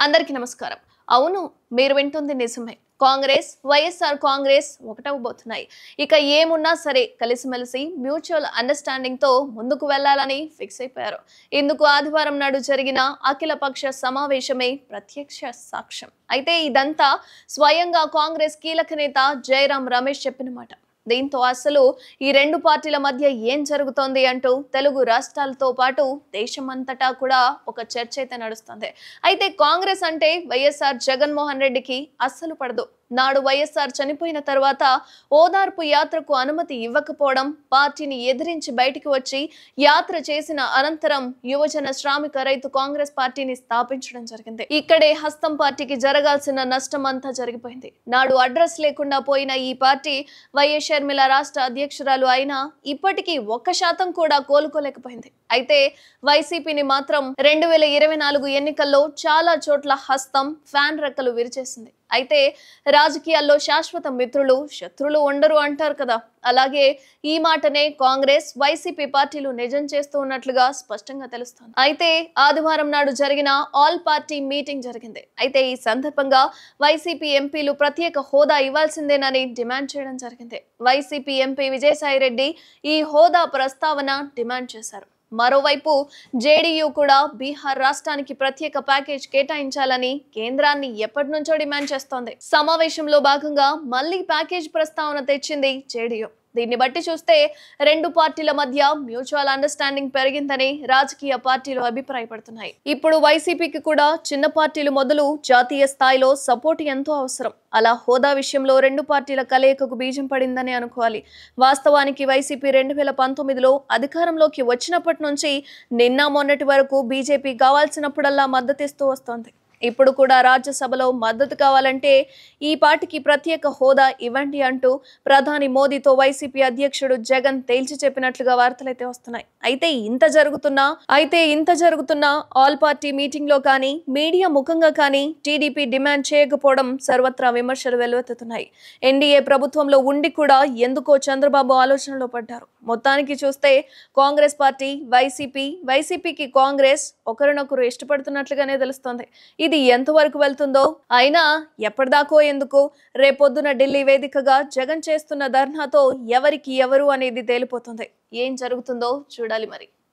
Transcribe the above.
అందరికీ నమస్కారం. అవును, మీరు వింటుంది నిజమే. కాంగ్రెస్, వైఎస్ఆర్ కాంగ్రెస్ ఒకటవబోతున్నాయి. ఇక ఏమున్నా సరే కలిసిమెలిసి మ్యూచువల్ అండర్‌స్టాండింగ్ తో ముందుకు వెళ్లాలని ఫిక్స్ అయిపోయారు. ఇందుకు ఆదివారం నాడు జరిగిన అఖిలపక్ష సమావేశమే ప్రత్యక్ష సాక్ష్యం. అయితే ఇదంతా స్వయంగా కాంగ్రెస్ కీలక నేత జయరాం రమేష్ చెప్పిన మాట. దీంతో అసలు ఈ రెండు పార్టీల మధ్య ఏం జరుగుతోంది అంటూ తెలుగు రాష్ట్రాలతో పాటు దేశమంతటా కూడా ఒక చర్చ అయితే నడుస్తుంది. అయితే కాంగ్రెస్ అంటే వైఎస్ఆర్ జగన్మోహన్ రెడ్డికి అస్సలు పడదు. నాడు వైఎస్ఆర్ చనిపోయిన తర్వాత ఓదార్పు యాత్రకు అనుమతి ఇవ్వకపోవడం, పార్టీని ఎదిరించి బయటికి వచ్చి యాత్ర చేసిన అనంతరం యువజన శ్రామిక రైతు కాంగ్రెస్ పార్టీని స్థాపించడం జరిగింది. ఇక్కడే హస్తం పార్టీకి జరగాల్సిన నష్టం అంతా జరిగిపోయింది. నాడు అడ్రస్ లేకుండా పోయిన ఈ పార్టీ వైఎస్ షర్మిల రాష్ట్ర అధ్యక్షురాలు అయినా ఇప్పటికీ 1% కూడా కోలుకోలేకపోయింది. అయితే వైసీపీని మాత్రం 2024 ఎన్నికల్లో చాలా చోట్ల హస్తం ఫ్యాన్ రెక్కలు విరిచేసింది. అయితే రాజకీయాల్లో శాశ్వత మిత్రులు శత్రులు ఉండరు అంటారు కదా, అలాగే ఈ మాటనే కాంగ్రెస్ వైసీపీ పార్టీలు నిజం చేస్తూ ఉన్నట్లుగా స్పష్టంగా తెలుస్తోంది. అయితే ఆదివారం నాడు జరిగిన ఆల్ పార్టీ మీటింగ్ జరిగింది. అయితే ఈ సందర్భంగా వైసీపీ ఎంపీలు ప్రత్యేక హోదా ఇవ్వాల్సిందేనని డిమాండ్ చేయడం జరిగింది. వైసీపీ ఎంపీ విజయసాయిరెడ్డి ఈ హోదా ప్రస్తావన డిమాండ్ చేశారు. మరోవైపు జేడీయూ కూడా బీహార్ రాష్ట్రానికి ప్రత్యేక ప్యాకేజ్ కేటాయించాలని కేంద్రాన్ని ఎప్పటి నుంచో డిమాండ్ చేస్తోంది. సమావేశంలో భాగంగా మళ్లీ ప్యాకేజ్ ప్రస్తావన తెచ్చింది జేడీయూ. దీన్ని బట్టి చూస్తే రెండు పార్టీల మధ్య మ్యూచువల్ అండర్‌స్టాండింగ్ పెరిగిందని రాజకీయ పార్టీలు అభిప్రాయపడుతున్నాయి. ఇప్పుడు వైసీపీకి కూడా చిన్న పార్టీలు మొదలు జాతీయ స్థాయిలో సపోర్ట్ ఎంతో అవసరం. అలా హోదా విషయంలో రెండు పార్టీల కలయికకు బీజం పడిందని అనుకోవాలి. వాస్తవానికి వైసీపీ 2019లో అధికారంలోకి వచ్చినప్పటి నుంచి నిన్న మొన్నటి వరకు బీజేపీ కావాల్సినప్పుడల్లా మద్దతిస్తూ వస్తోంది. ఇప్పుడు కూడా రాజ్యసభలో మద్దతు కావాలంటే ఈ పార్టీకి ప్రత్యేక హోదా ఇవ్వండి అంటూ ప్రధాని మోదీతో వైసీపీ అధ్యక్షుడు జగన్ తేల్చి చెప్పినట్లుగా వార్తలైతే వస్తున్నాయి. అయితే ఇంత జరుగుతున్నా ఆల్ పార్టీ మీటింగ్ లో కానీ మీడియా ముఖంగా కానీ టీడీపీ డిమాండ్ చేయకపోవడం సర్వత్రా విమర్శలు వెల్లువెత్తుతున్నాయి. ఎన్డీఏ ప్రభుత్వంలో ఉండి కూడా ఎందుకో చంద్రబాబు ఆలోచనలో పడ్డారు. మొత్తానికి చూస్తే కాంగ్రెస్ పార్టీ వైసీపీకి కాంగ్రెస్ ఒకరినొకరు ఇష్టపడుతున్నట్లుగానే తెలుస్తోంది. ఇది ఎంతవరకు వెళ్తుందో, అయినా ఎప్పటిదాకో ఎందుకు, రేపొద్దున ఢిల్లీ వేదికగా జగన్ చేస్తున్న ధర్నాతో ఎవరికి ఎవరు అనేది తేలిపోతుంది. ఏం జరుగుతుందో చూడాలి మరి.